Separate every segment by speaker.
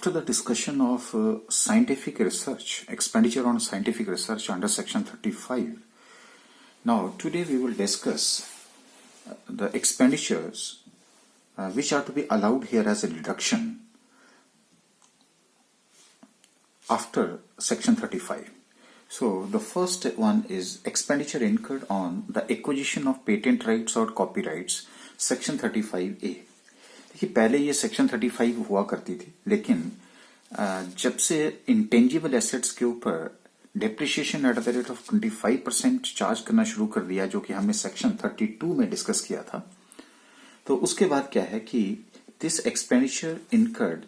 Speaker 1: After the discussion of scientific research, expenditure on scientific research under section 35, now today we will discuss the expenditures which are to be allowed here as a deduction after section 35. So the first one is expenditure incurred on the acquisition of patent rights or copyrights, section 35A. देखिए पहले ये section 35 हुआ करती थी, लेकिन जब से intangible assets के ऊपर depreciation at the rate of 25% charge करना शुरू कर दिया, जो कि हमने सेक्शन 32 में डिस्कस किया था, तो उसके बाद क्या है कि this expenditure incurred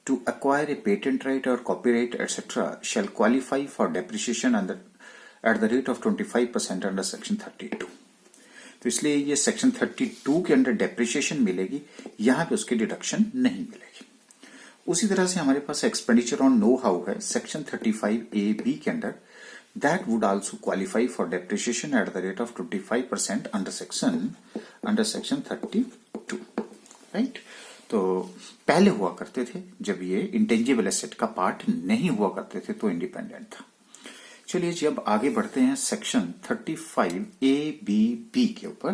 Speaker 1: to acquire a patent right or copyright etc. shall qualify for depreciation at the rate of 25% under section 32. तो इसलिए ये सेक्शन 32 के अंडर डेप्रिसिएशन मिलेगी, यहां पे उसकी डिडक्शन नहीं मिलेगी। उसी तरह से हमारे पास एक्सपेंडिचर ऑन नो हाउ है सेक्शन 35A-B के under, that would also qualify for depreciation at the rate of 25% under section 32, right. तो पहले हुआ करते थे जब ये इंटेंजिबल एसेट का पार्ट नहीं हुआ करते थे तो इंडिपेंडेंट था। चलिए जी अब आगे बढ़ते हैं सेक्शन 35A-B के ऊपर।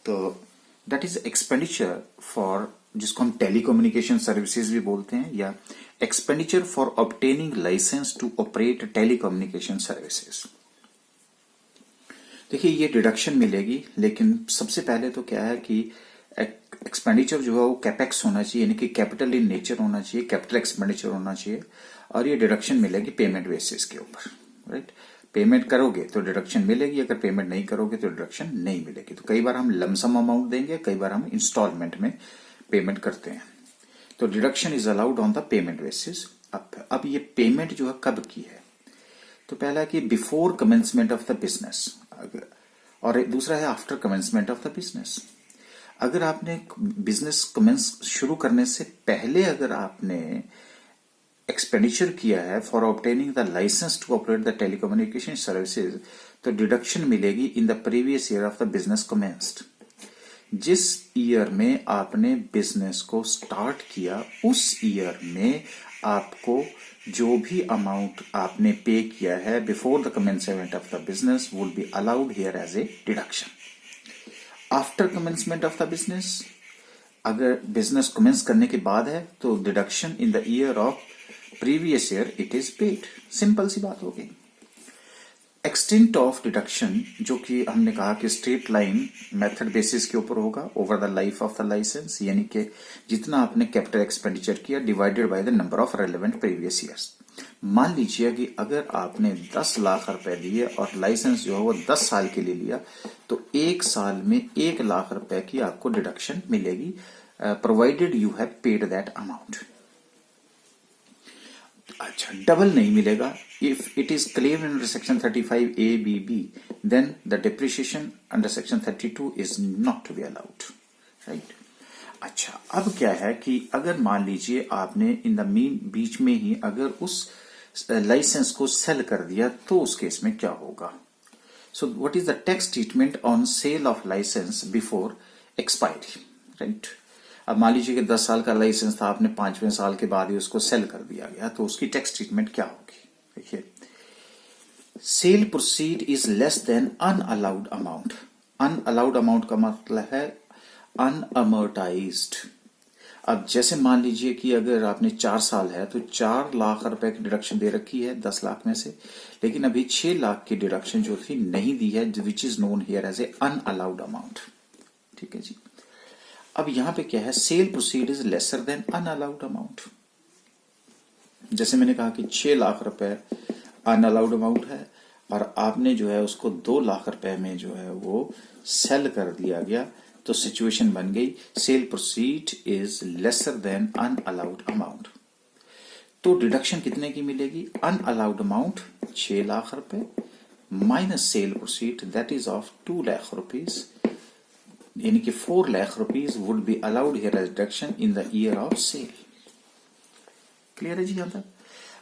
Speaker 1: तो दैट इज एक्सपेंडिचर फॉर, जिसको हम टेलीकम्युनिकेशन सर्विसेज भी बोलते हैं, या expenditure for obtaining licence to operate telecommunication services. देखिए ये डिडक्शन मिलेगी, लेकिन सबसे पहले तो क्या है कि एक्सपेंडिचर जो है वो कैपेक्स होना चाहिए, यानी कि कैपिटल इन नेचर होना चाहिए, कैपिटल एक्सपेंडिचर होना चाहिए, और ये डिडक्शन मिलेगी पेमेंट बेसिस के ऊपर, राइट। पेमेंट करोगे तो डिडक्शन मिलेगी, अगर पेमेंट नहीं करोगे तो डिडक्शन नहीं मिलेगी। तो कई बार हम लमसम अमाउंट देंगे, कई बार हम इंस्टॉलमेंट में पेमेंट करते हैं। तो deduction is allowed on the payment basis. अब ये पेमेंट जो है कब की है, तो पहला कि before commencement of the business, और दूसरा है after commencement of the business. अगर आपने बिजनेस कमेंस शुरू करने से पहले अगर आपने एक्सपेंडिचर किया है for obtaining the licence to operate the telecommunication services, तो डिडक्शन मिलेगी in the previous year of the business commenced. जिस ईयर में आपने बिजनेस को स्टार्ट किया उस ईयर में आपको जो भी अमाउंट आपने पे किया है before the commencement of the business would be allowed here as a deduction. After commencement of the business, अगर बिजनेस कमेंस करने के बाद है तो deduction in the year of previous year it is paid. Simple सी बात हो गई। एक्सटेंट ऑफ डिडक्शन, जो कि हमने कहा कि स्ट्रेट लाइन मेथड बेसिस के ऊपर होगा over the life of the licence, यानी कि जितना आपने कैपिटल एक्सपेंडिचर किया divided by the number of relevant previous years. मान लीजिए कि अगर आपने 10 लाख रुपए दिए और लाइसेंस जो है वो 10 साल के लिए लिया, तो एक साल में 1 लाख रुपए की आपको डिडक्शन मिलेगी, provided you have paid that amount. अच्छा, डबल नहीं मिलेगा। If it is claimed under section 35A-B, then the depreciation under section 32 is not to be allowed, right. अच्छा, अब क्या है कि अगर मान लीजिए आपने इन द मीन बीच में ही अगर उस लाइसेंस को सेल कर दिया, तो उस केस में क्या होगा। So what is the tax treatment on sale of licence before expiry, right. अब मान लीजिए कि 10 साल का लाइसेंस था, आपने 5वें साल के बाद ही उसको सेल कर दिया गया, तो उसकी टैक्स ट्रीटमेंट क्या होगी। देखिए, sale proceed is less than unallowed amount. Unallowed amount का मतलब है अनअमोर्टाइज्ड। अब जैसे मान लीजिए कि अगर आपने 4 साल है तो 4 लाख रुपए की डिडक्शन दे रखी है 10 लाख में से, लेकिन अभी 6 लाख की डिडक्शन जो थी नहीं दी है, which is known here as a unallowed amount. ठीक है जी। अब यहां पे क्या है, sale proceed is lesser than unallowed amount. जैसे मैंने कहा कि 6 लाख रुपए अनअलाउड अमाउंट है और आपने जो है उसको 2 लाख रुपए में जो है वो सेल कर दिया गया, तो सिचुएशन बन गई sale proceed is lesser than unallowed amount. तो डिडक्शन कितने की मिलेगी, अनअलाउड अमाउंट 6 लाख रुपए minus sale proceed that is of 2 lakh rupees, यानी कि 4 lakh rupees would be allowed here as deduction in the year of sale. Clear है जी यहां तक।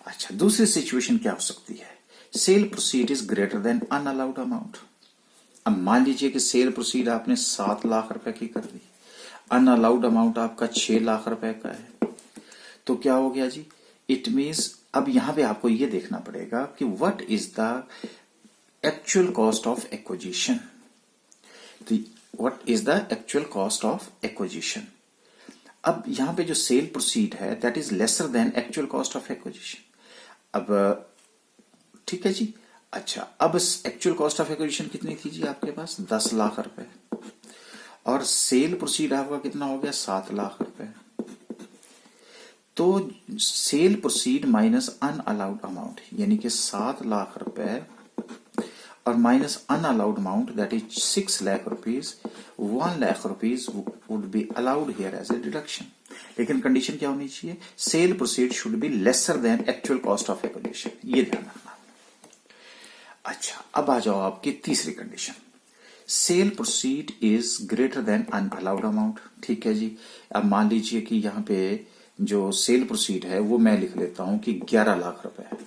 Speaker 1: अच्छा, दूसरी सिचुएशन क्या हो सकती है, sale proceed is greater than unallowed amount. अब मान लीजिए कि सेल प्रोसीड आपने 7 लाख रुपए की कर दी, अनअलाउड अमाउंट आपका 6 लाख रुपए का है, तो क्या हो गया जी, इट मीन्स अब यहां पे आपको ये देखना पड़ेगा कि what is the actual cost of acquisition. तो what is the actual cost of acquisition. अब यहां पे जो सेल प्रोसीड है that is lesser than actual cost of acquisition. अब ठीक है जी। अच्छा, अब एक्चुअल कॉस्ट ऑफ एक्विजिशन कितनी थी जी आपके पास, 10 लाख रुपए, और सेल प्रोसीड आपका कितना हो गया, 7 लाख रुपए। तो sale proceed minus unallowed amount यानी कि 7 लाख रुपए और minus unallowed amount that is 6 lakh rupees, 1 lakh rupees would be allowed here as a deduction. लेकिन कंडीशन क्या होनी चाहिए, sale proceed should be lesser than actual cost of acquisition, ये ध्यान रखना। अच्छा, अब आ जाओ आपकी तीसरी condition, sale proceed is greater than unallowed amount. ठीक है जी। अब मान लीजिए कि यहां पे जो सेल प्रोसीड है वो मैं लिख लेता हूं कि 11 लाख रुपए है,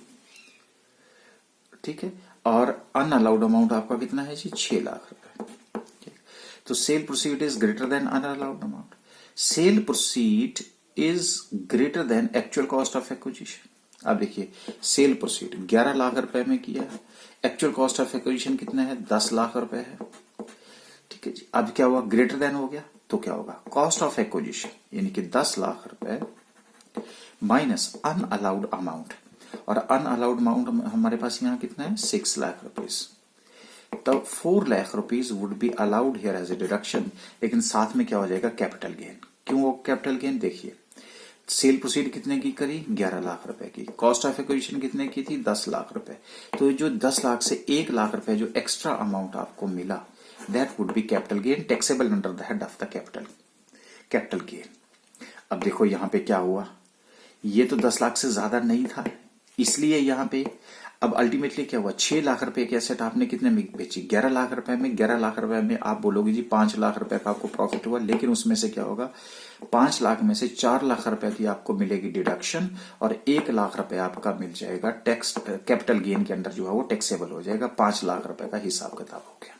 Speaker 1: ठीक है, और अनअलाउड अमाउंट आपका कितना है जी, 6 लाख रुपए। तो sale proceed is greater than unallowed amount, sale proceed is greater than actual cost of acquisition. अब देखिए, सेल प्रोसीड 11 लाख रुपए में किया है, एक्चुअल कॉस्ट ऑफ एक्विजिशन कितना है, 10 लाख रुपए है। ठीक है जी। अब क्या हुआ, ग्रेटर देन हो गया, तो क्या होगा, कॉस्ट ऑफ एक्विजिशन यानी कि 10 लाख रुपए माइनस अनअलाउड अमाउंट, और अनअलाउड अमाउंट हमारे पास यहां कितना है, 6 लाख रुपीज। तब 4 lakh rupees would be allowed here as a deduction. लेकिन साथ में क्या हो जाएगा, कैपिटल गेन। क्यों वो कैपिटल गेन, देखिए सेल प्रोसीड कितने की करी, 11 लाख रुपए की, कॉस्ट ऑफ एक्विजिशन कितने की थी, 10 लाख रुपए। तो जो 10 लाख से 1 लाख रुपए जो एक्स्ट्रा अमाउंट आपको मिला that would be capital gain, taxable under the head of the capital gain. अब देखो यहां पे क्या हुआ, ये तो 10 लाख से ज्यादा नहीं था, इसलिए यहां पे अब अल्टीमेटली क्या हुआ, 6 लाख रुपए की एसेट आपने कितने में बेची, 11 लाख रुपए में। 11 लाख रुपए में आप बोलोगे जी 5 लाख रुपए का आपको प्रॉफिट हुआ, लेकिन उसमें से क्या होगा, 5 लाख में से 4 लाख रुपए की आपको मिलेगी डिडक्शन, और 1 लाख रुपए आपका मिल जाएगा टैक्स, कैपिटल गेन के अंदर जो है वो टैक्सेबल हो जाएगा। 5 लाख रुपए का हिसाब किताब हो गया।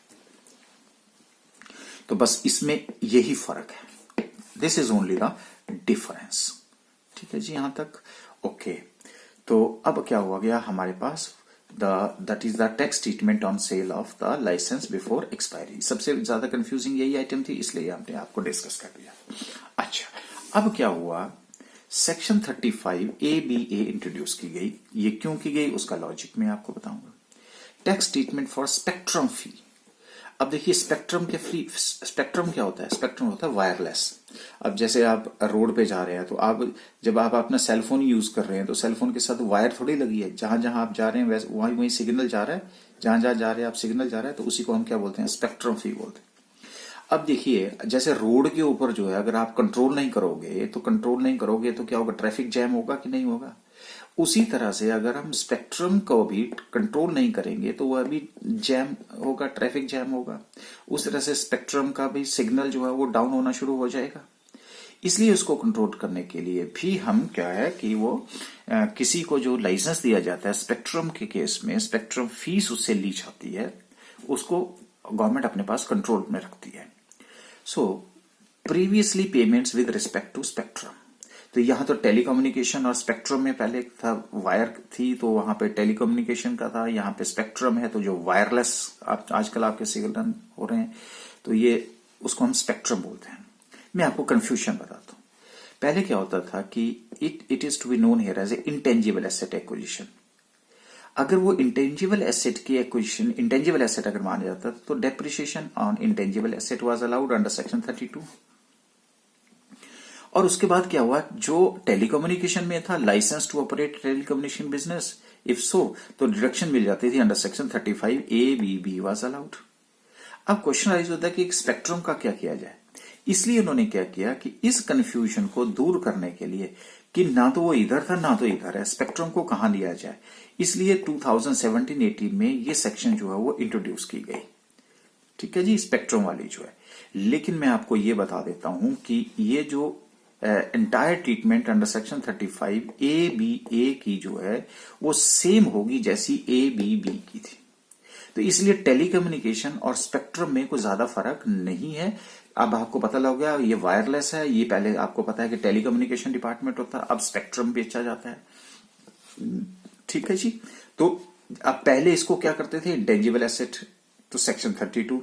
Speaker 1: तो बस इसमें यही फर्क है, this is only the difference. ठीक है जी, यहां तक ओके। तो अब क्या हुआ गया हमारे पास, that is the tax treatment on sale of the licence before expiry. सबसे ज्यादा कंफ्यूजिंग यही आइटम थी, इसलिए हमने आपको डिस्कस कर दिया। अच्छा, अब क्या हुआ, सेक्शन 35 ABA इंट्रोड्यूस की गई। ये क्यों की गई उसका लॉजिक मैं आपको बताऊंगा। टैक्स ट्रीटमेंट फॉर स्पेक्ट्रम फी। अब देखिए स्पेक्ट्रम क्या होता है, स्पेक्ट्रम होता है वायरलेस। अब जैसे आप रोड पे जा रहे हैं, तो आप जब आप अपना सेलफोन यूज कर रहे हैं तो सेलफोन के साथ वायर थोड़ी लगी है, जहां जहां आप जा रहे हैं वैसे वहीं वहीं सिग्नल जा रहा है, जहां जहां जा रहे हैं आप सिग्नल जा रहा है, तो उसी को हम क्या बोलते हैं, स्पेक्ट्रम फी बोलते हैं। अब देखिए, जैसे रोड के ऊपर जो है अगर आप कंट्रोल नहीं करोगे तो क्या होगा, ट्रैफिक जैम होगा कि नहीं होगा। उसी तरह से अगर हम स्पेक्ट्रम को भी कंट्रोल नहीं करेंगे तो वह भी जैम होगा, ट्रैफिक जैम होगा। उस तरह से स्पेक्ट्रम का भी सिग्नल जो है वो डाउन होना शुरू हो जाएगा। इसलिए उसको कंट्रोल करने के लिए भी हम क्या है कि वो किसी को जो लाइसेंस दिया जाता है स्पेक्ट्रम के केस में, स्पेक्ट्रम फीस उससे ली जाती है, उसको गवर्नमेंट अपने पास कंट्रोल में रखती है। So previously payments with respect to spectrum, तो यहां तो टेलीकम्युनिकेशन और स्पेक्ट्रम में पहले था वायर थी, तो वहां पे टेलीकम्युनिकेशन का था, यहाँ पे स्पेक्ट्रम है, तो जो वायरलेस आजकल आपके सिग्नल हो रहे हैं तो ये उसको हम स्पेक्ट्रम बोलते हैं। मैं आपको कंफ्यूजन बताता हूं। पहले क्या होता था कि it is to be known here as a intangible asset acquisition. अगर वो इंटेंजिबल एसेट की एक्विजिशन, इंटेंजिबल एसेट अगर माना जाता तो depreciation on intangible asset was allowed under section 32। और उसके बाद क्या हुआ, जो टेलीकम्युनिकेशन में था, licence to operate telecommunication business, if so तो डिडक्शन मिल जाती थी under section 35 ABB was allowed. अब क्वेश्चन राइज होता है कि स्पेक्ट्रम का क्या किया जाए। इसलिए उन्होंने क्या किया कि इस कंफ्यूजन को दूर करने के लिए कि ना तो वो इधर था ना तो इधर है, स्पेक्ट्रम को कहां लिया जाए, इसलिए 2017-18 में ये सेक्शन जो है वो इंट्रोड्यूस की गई। ठीक है जी, स्पेक्ट्रम वाली जो है। लेकिन मैं आपको ये बता देता हूं कि ये जो entire treatment under section 35 ABA की जो है वो सेम होगी जैसी ABB की थी। तो इसलिए टेलीकम्युनिकेशन और स्पेक्ट्रम में कोई ज्यादा फर्क नहीं है। अब आपको पता लग गया ये वायरलेस है, ये पहले आपको पता है कि टेलीकम्युनिकेशन डिपार्टमेंट होता है, अब स्पेक्ट्रम बेचा जाता है। ठीक है जी। तो अब पहले इसको क्या करते थे, इंटेंजिबल एसेट, तो सेक्शन 32,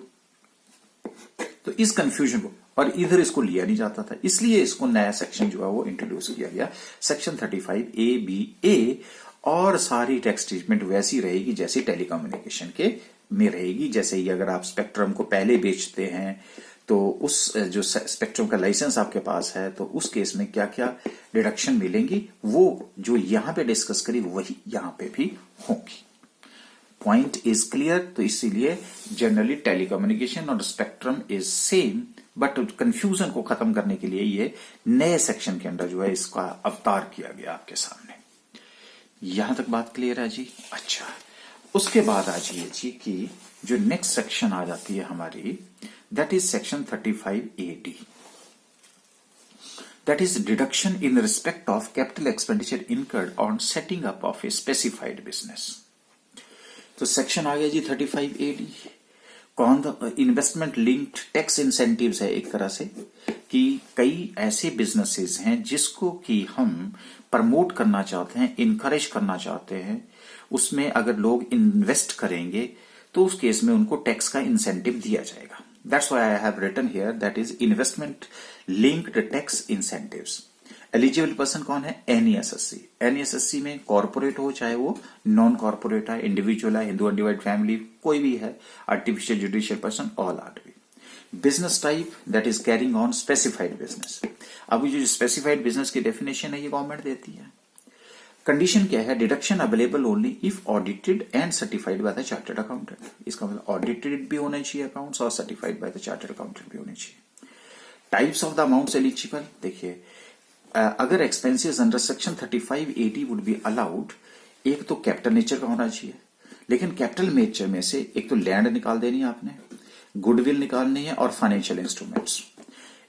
Speaker 1: तो इस कंफ्यूजन को, और इधर इसको लिया नहीं जाता था, इसलिए इसको नया सेक्शन जो है वो इंट्रोड्यूस किया गया, सेक्शन 35A(B)(A), और सारी टैक्स ट्रीटमेंट वैसी रहेगी जैसे टेलीकम्युनिकेशन के में रहेगी। जैसे ही अगर आप स्पेक्ट्रम को पहले बेचते हैं तो उस जो स्पेक्ट्रम का लाइसेंस आपके पास है तो उस केस में क्या क्या डिडक्शन मिलेंगी, वो जो यहां पे डिस्कस करी वही यहां पे भी होंगी। Point is clear. तो इसीलिए जनरली टेलीकम्युनिकेशन और spectrum is same, but confusion को खत्म करने के लिए ये नए सेक्शन के अंदर जो है इसका अवतार किया गया आपके सामने। यहां तक बात क्लियर है जी। अच्छा, उसके बाद आ जाइए जी कि जो नेक्स्ट सेक्शन आ जाती है हमारी, that is section 35AD, that is deduction in respect of capital expenditure incurred on setting up of a specified business. तो सेक्शन आ गया जी 35AD। कौन इन्वेस्टमेंट लिंक्ड टैक्स इंसेंटिव्स है एक तरह से, कि कई ऐसे बिजनेसेस हैं जिसको कि हम प्रमोट करना चाहते हैं, इनकरेज करना चाहते हैं, उसमें अगर लोग इन्वेस्ट करेंगे तो उस केस में उनको टैक्स का इंसेंटिव दिया जाएगा। That's why I have written here that is investment linked tax incentives. Eligible person कौन है, एनईएसएससी। एनईएसएससी में कॉर्पोरेट हो चाहे वो नॉन कॉर्पोरेट है, इंडिविजुअल है, हिंदू अनडिवाइड फैमिली, कोई भी है, artificial judicial person, all are to be. Business type that is carrying on specified business. अब ये जो स्पेसिफाइड बिजनेस की डेफिनेशन है ये गवर्नमेंट देती है। कंडीशन क्या है, deduction available only if audited and certified by the chartered accountant. इसका मतलब ऑडिटेड भी होने चाहिए अकाउंट्स और certified by the chartered accountant भी होने चाहिए। Types of the amounts eligible, देखिए अगर expenses under section 35AD would be allowed, एक तो कैपिटल नेचर का होना चाहिए, लेकिन कैपिटल नेचर में से एक तो लैंड निकाल देनी है आपने, गुडविल निकालनी है, और फाइनेंशियल इंस्ट्रूमेंट्स,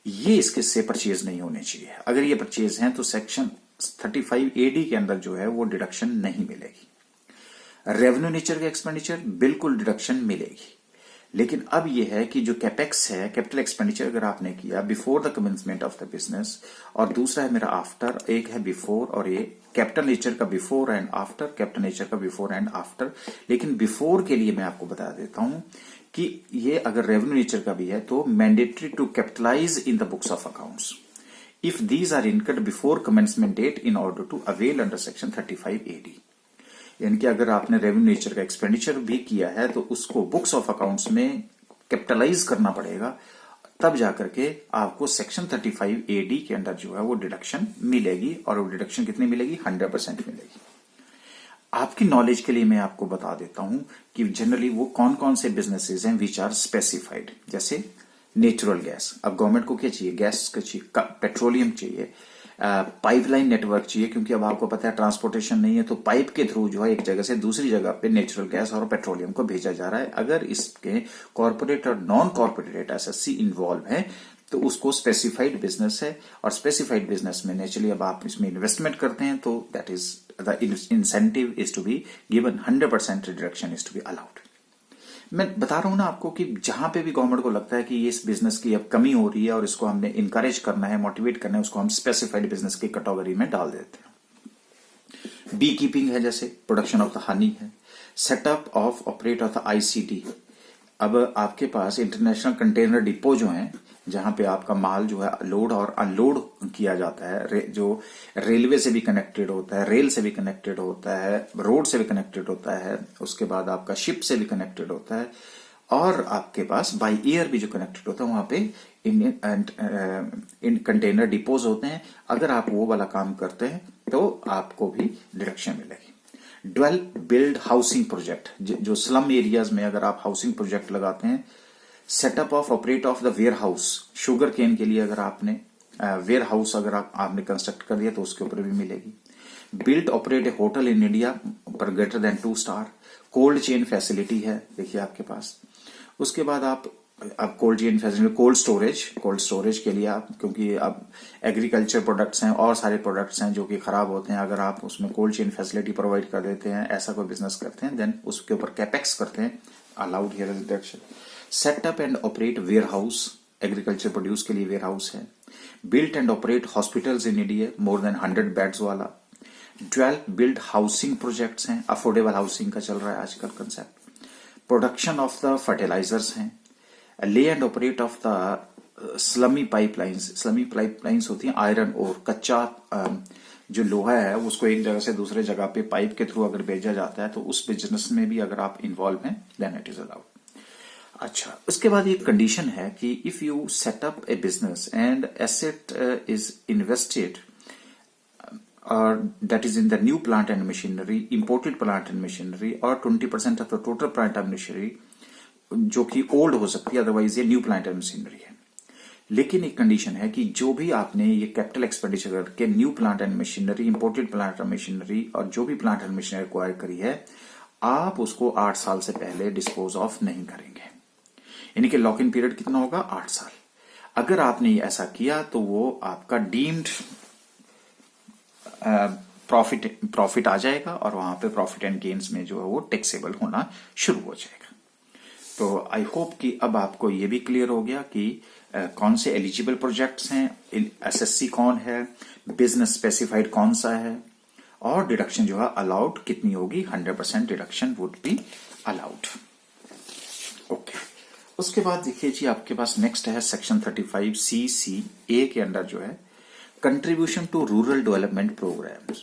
Speaker 1: ये इसके से परचेज नहीं होने चाहिए। अगर ये परचेज हैं तो सेक्शन 35AD के अंदर जो है वो डिडक्शन नहीं मिलेगी। रेवेन्यू नेचर के एक्सपेंडिचर बिल्कुल डिडक्शन मिलेगी, लेकिन अब यह है कि जो कैपेक्स है, कैपिटल एक्सपेंडिचर अगर आपने किया before the commencement of the business, और दूसरा है मेरा आफ्टर, एक है बिफोर, और ये कैपिटल नेचर का before and after, capital nature का बिफोर एंड आफ्टर। लेकिन बिफोर के लिए मैं आपको बता देता हूं कि ये अगर रेवेन्यू नेचर का भी है तो mandatory to capitalise in the books of accounts if these are incurred before commencement date in order to avail under section 35AD। यानी कि अगर आपने रेवेन्यू नेचर का एक्सपेंडिचर भी किया है तो उसको बुक्स ऑफ अकाउंट्स में कैपिटलाइज करना पड़ेगा, तब जाकर के आपको सेक्शन 35AD के अंदर जो है वो डिडक्शन मिलेगी, और वो डिडक्शन कितनी मिलेगी, 100% मिलेगी। आपकी नॉलेज के लिए मैं आपको बता देता हूं कि जनरली वो कौन कौन से बिजनेसेस हैं विच आर स्पेसिफाइड। जैसे नेचुरल गैस, अब गवर्नमेंट को क्या चाहिए, गैस का चाहिए, पेट्रोलियम चाहिए, पाइपलाइन नेटवर्क चाहिए, क्योंकि अब आपको पता है ट्रांसपोर्टेशन नहीं है तो पाइप के थ्रू जो है एक जगह से दूसरी जगह पे नेचुरल गैस और पेट्रोलियम को भेजा जा रहा है। अगर इसके कॉर्पोरेट और नॉन कॉर्पोरेट एसएससी इन्वॉल्व है तो उसको स्पेसिफाइड बिजनेस है, और स्पेसिफाइड बिजनेस में नेचुरली अब आप इसमें इन्वेस्टमेंट करते हैं तो that is the incentive is to be given, 100% deduction is to be allowed. मैं बता रहा हूं ना आपको कि जहां पे भी गवर्नमेंट को लगता है कि ये इस बिजनेस की अब कमी हो रही है और इसको हमने इनकरेज करना है, मोटिवेट करना है, उसको हम स्पेसिफाइड बिजनेस की कैटेगरी में डाल देते हैं। बी कीपिंग है, जैसे प्रोडक्शन ऑफ द हनी है, setup of operate of the ICD. अब आपके पास इंटरनेशनल कंटेनर डिपो जो है, जहां पे आपका माल जो है लोड और अनलोड किया जाता है, जो रेलवे से भी कनेक्टेड होता है, रेल से भी कनेक्टेड होता है, रोड से भी कनेक्टेड होता है, उसके बाद आपका शिप से भी कनेक्टेड होता है, और आपके पास बाय एयर भी जो कनेक्टेड होता है, वहां पे इन कंटेनर डिपोज होते हैं। अगर आप वो वाला काम करते हैं तो आपको भी डिडक्शन मिलेगी। डेवलप बिल्ड हाउसिंग प्रोजेक्ट, जो स्लम एरियाज में अगर आप हाउसिंग प्रोजेक्ट लगाते हैं, setup of operate of the warehouse, sugar cane के लिए अगर आपने वेयर हाउस अगर आपने कंस्ट्रक्ट कर दिया तो उसके ऊपर भी मिलेगी। Build operate a hotel in India पर greater than 2 star, cold chain facility है देखिए आपके पास। उसके बाद आप cold chain facility, cold storage के लिए आप, क्योंकि अब एग्रीकल्चर प्रोडक्ट्स हैं और सारे प्रोडक्ट्स हैं जो कि खराब होते हैं, अगर आप उसमें कोल्ड चेन फैसिलिटी प्रोवाइड कर देते हैं, ऐसा कोई बिजनेस करते हैं, देन उसके ऊपर कैपेक्स करते हैं, allowed here deduction. Set up and operate warehouse, agriculture produce के लिए वेयर हाउस है। Built and operate hospitals in India, more than 100 beds वाला। 12 बिल्ड हाउसिंग प्रोजेक्ट्स हैं, अफोर्डेबल हाउसिंग का चल रहा है आजकल concept. Production of the fertilisers हैं। Lay and operate of the slurry pipelines. Slurry pipelines होती हैं आयरन और कच्चा जो लोहा है उसको एक जगह से दूसरे जगह पे पाइप के थ्रू अगर भेजा जाता है तो उस बिजनेस में भी अगर आप इन्वॉल्व हैं देन इट इज अलाउड। अच्छा, उसके बाद एक कंडीशन है कि if you set up A business and asset is invested or that is in the new plant and machinery, imported plant and machinery or 20% of the total plant and machinery जो कि old हो सकती है, otherwise ये new plant and machinery है। लेकिन एक condition है कि जो भी आपने ये कैपिटल एक्सपेंडिचर करके new plant and machinery, imported plant and machinery और जो भी प्लांट एंड मशीनरी एक्वायर करी है, आप उसको 8 साल से पहले डिस्पोज ऑफ नहीं करेंगे। यानी कि लॉक इन पीरियड कितना होगा? 8 साल। अगर आपने ऐसा किया तो वो आपका डीम्ड प्रॉफिट आ जाएगा और वहां पे प्रॉफिट एंड गेन्स में जो है वो टैक्सेबल होना शुरू हो जाएगा। तो आई होप कि अब आपको ये भी क्लियर हो गया कि कौन से एलिजिबल प्रोजेक्ट्स हैं, एसएससी कौन है, बिजनेस स्पेसिफाइड कौन सा है और डिडक्शन जो है अलाउड कितनी होगी। 100% deduction would be allowed. Okay, उसके बाद देखिए जी आपके पास नेक्स्ट है सेक्शन 35CCA के अंडर जो है contribution to rural development programmes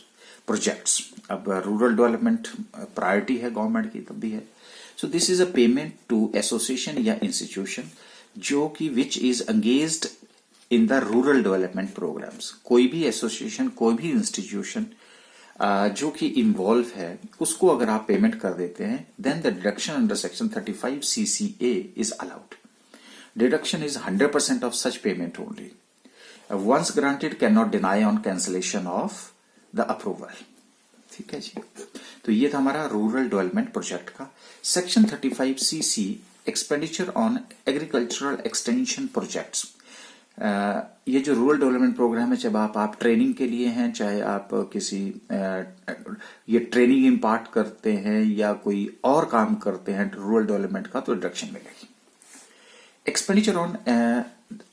Speaker 1: projects. अब रूरल डेवलपमेंट प्रायोरिटी है गवर्नमेंट की, तब भी है। So this is a payment to association या इंस्टीट्यूशन जो कि which is engaged in the rural development programmes. कोई भी एसोसिएशन, कोई भी इंस्टीट्यूशन जो कि इन्वॉल्व है, उसको अगर आप पेमेंट कर देते हैं then the deduction under section 35CCA is allowed. Deduction is 100% of such payment only. Once granted cannot deny on cancellation of the approval। ठीक है जी, तो ये था हमारा रूरल डेवलपमेंट प्रोजेक्ट का। Section 35CC expenditure on agricultural extension projects. ये जो rural development programme है, जब आप ट्रेनिंग के लिए हैं, चाहे आप किसी ये ट्रेनिंग इम्पार्ट करते हैं या कोई और काम करते हैं रूरल डेवलपमेंट का, तो डिडक्शन मिलेगी। एक्सपेंडिचर ऑन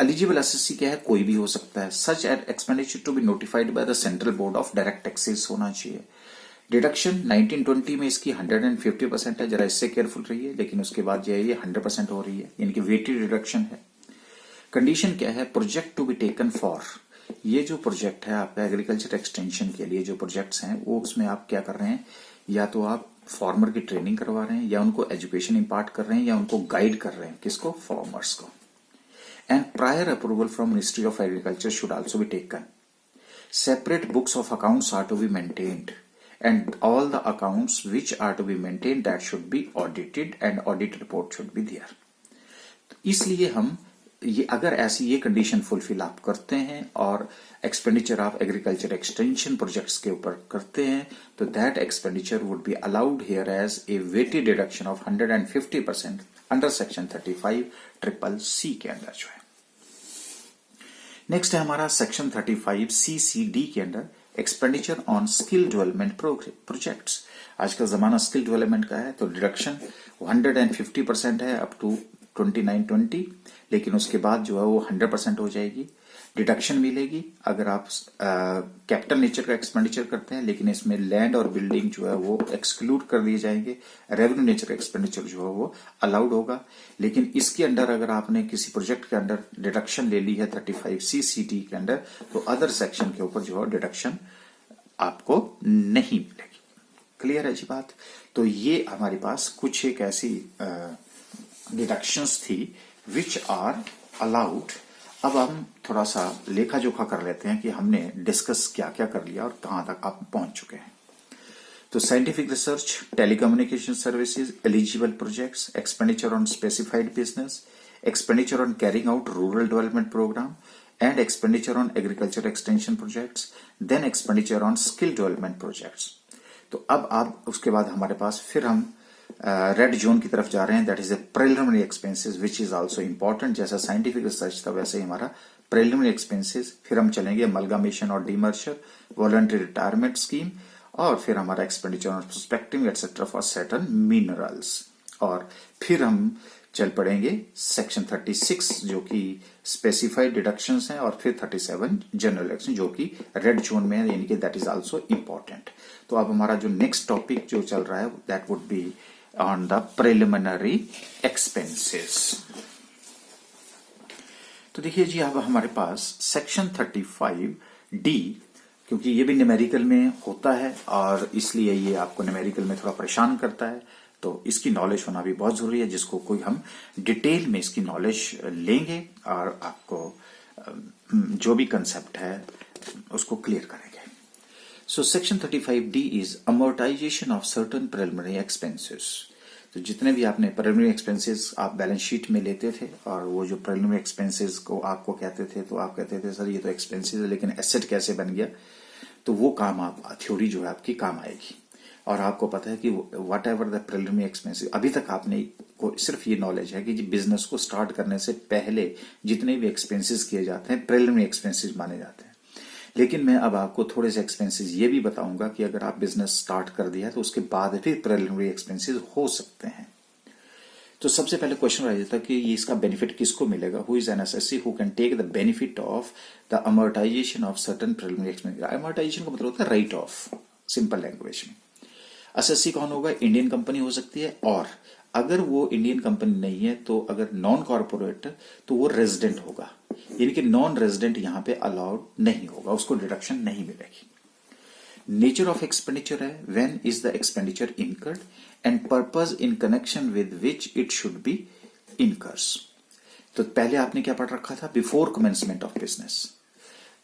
Speaker 1: एलिजिबल एसएससी क्या है? कोई भी हो सकता है। Such expenditure to be notified by the central board of direct taxes होना चाहिए। डिडक्शन 1920 में इसकी 150% है, जरा इससे केयरफुल रहिए। लेकिन उसके बाद जो है ये 100% हो रही है, यानी कि वेटेड डिडक्शन है। कंडीशन क्या है? Project to be taken for. ये जो प्रोजेक्ट है आपका एग्रीकल्चर एक्सटेंशन के लिए जो प्रोजेक्ट्स हैं वो उसमें आप क्या कर रहे हैं, या तो आप फार्मर की ट्रेनिंग करवा रहे हैं या उनको एजुकेशन इम्पार्ट कर रहे हैं या उनको गाइड कर रहे हैं। किसको? फार्मर्स को। And prior approval from Ministry of Agriculture should also be taken. Separate books of accounts are to be maintained and all the accounts which are to be maintained that should be audited and audit report should be there। तो इसलिए हम ये अगर ऐसी ये condition fulfil आप करते हैं और expenditure of agriculture extension projects के ऊपर करते हैं तो that expenditure would be allowed here as a weighted deduction of 150% under section 35CCC के अंदर जो है। नेक्स्ट है हमारा सेक्शन 35CCD के अंदर expenditure on skill development projects. आज का जमाना स्किल डेवलपमेंट का है, तो डिडक्शन 150% है अप टू 2920, लेकिन उसके बाद जो है वो 100% हो जाएगी। डिडक्शन मिलेगी अगर आप कैपिटल नेचर का एक्सपेंडिचर करते हैं, लेकिन इसमें लैंड और बिल्डिंग जो है वो एक्सक्लूड कर दिए जाएंगे। रेवेन्यू नेचर का एक्सपेंडिचर जो है वो अलाउड होगा। लेकिन इसके अंडर अगर आपने किसी प्रोजेक्ट के अंडर डिडक्शन ले ली है 35CCD के अंडर, तो अदर सेक्शन के ऊपर जो है डिडक्शन आपको नहीं मिलेगी। क्लियर है जी बात? तो ये हमारे पास कुछ एक ऐसी डिडक्शंस थी विच आर अलाउड। अब हम थोड़ा सा लेखा जोखा कर लेते हैं कि हमने डिस्कस क्या क्या कर लिया और कहां तक आप पहुंच चुके हैं। तो scientific research, telecommunication services, eligible projects, expenditure on specified business, expenditure on carrying out rural development programme and expenditure on agriculture extension projects, then expenditure on skill development projects. तो अब आप उसके बाद हमारे पास फिर हम रेड जोन की तरफ जा रहे हैं, that is a preliminary expenses which is also important. जैसा साइंटिफिक रिसर्च था वैसे ही हमारा प्रिलिमिनरी एक्सपेंसेस। फिर हम चलेंगे अमलगामेशन और डीमर्जर, वॉलंटरी रिटायरमेंट स्कीम, और फिर हमारा expenditure on prospecting etcetera for certain minerals. और फिर हम चल पड़ेंगे सेक्शन 36 जो कि स्पेसिफाइड डिडक्शंस हैं, और फिर 37 जनरल डिडक्शन जो कि रेड जोन में है, यानी कि दैट इज आल्सो इंपॉर्टेंट। तो अब हमारा जो नेक्स्ट टॉपिक जो चल रहा है that would be on the preliminary expenses. तो देखिए जी, अब हमारे पास सेक्शन 35D, क्योंकि ये भी न्यूमेरिकल में होता है और इसलिए ये आपको न्यूमेरिकल में थोड़ा परेशान करता है, तो इसकी नॉलेज होना भी बहुत जरूरी है, जिसको कोई हम डिटेल में इसकी नॉलेज लेंगे और आपको जो भी कंसेप्ट है उसको क्लियर करेंगे। So section 35D is amortisation of certain preliminary expenses. तो जितने भी आपने प्रिलिमिनरी एक्सपेंसेस आप बैलेंस शीट में लेते थे, और वो जो प्रिलिमिनरी एक्सपेंसेस को आपको कहते थे, तो आप कहते थे सर ये तो एक्सपेंसेस है लेकिन एसेट कैसे बन गया, तो वो काम आप थ्योरी जो है आपकी काम आएगी। और आपको पता है कि what ever the preliminary expenses, अभी तक आपने को सिर्फ ये नॉलेज है कि जी बिजनेस को स्टार्ट करने से पहले जितने भी एक्सपेंसेस किए जाते हैं प्रिलिमिनरी एक्सपेंसेस माने जाते हैं। लेकिन मैं अब आपको थोड़े से एक्सपेंसेस ये भी बताऊंगा कि अगर आप बिजनेस स्टार्ट कर दिया तो उसके बाद भी प्रिलिमिनरी एक्सपेंसेस हो सकते हैं। तो सबसे पहले क्वेश्चन रह जाता है कि ये इसका बेनिफिट किसको मिलेगा, who is an SSC who can take the benefit of the amortisation of certain preliminary expenses. Amortisation का मतलब होता है राइट ऑफ, सिंपल लैंग्वेज में। एसएससी कौन होगा, इंडियन कंपनी हो सकती है, और अगर वो इंडियन कंपनी नहीं है तो अगर नॉन कॉर्पोरेट तो वो रेजिडेंट होगा, यानी कि नॉन रेजिडेंट यहां पे अलाउड नहीं होगा, उसको डिडक्शन नहीं मिलेगी। नेचर ऑफ एक्सपेंडिचर है when is the expenditure incurred and purpose in connection with which it should be incurs. तो पहले आपने क्या पढ़ रखा था, बिफोर कमेंसमेंट ऑफ बिजनेस।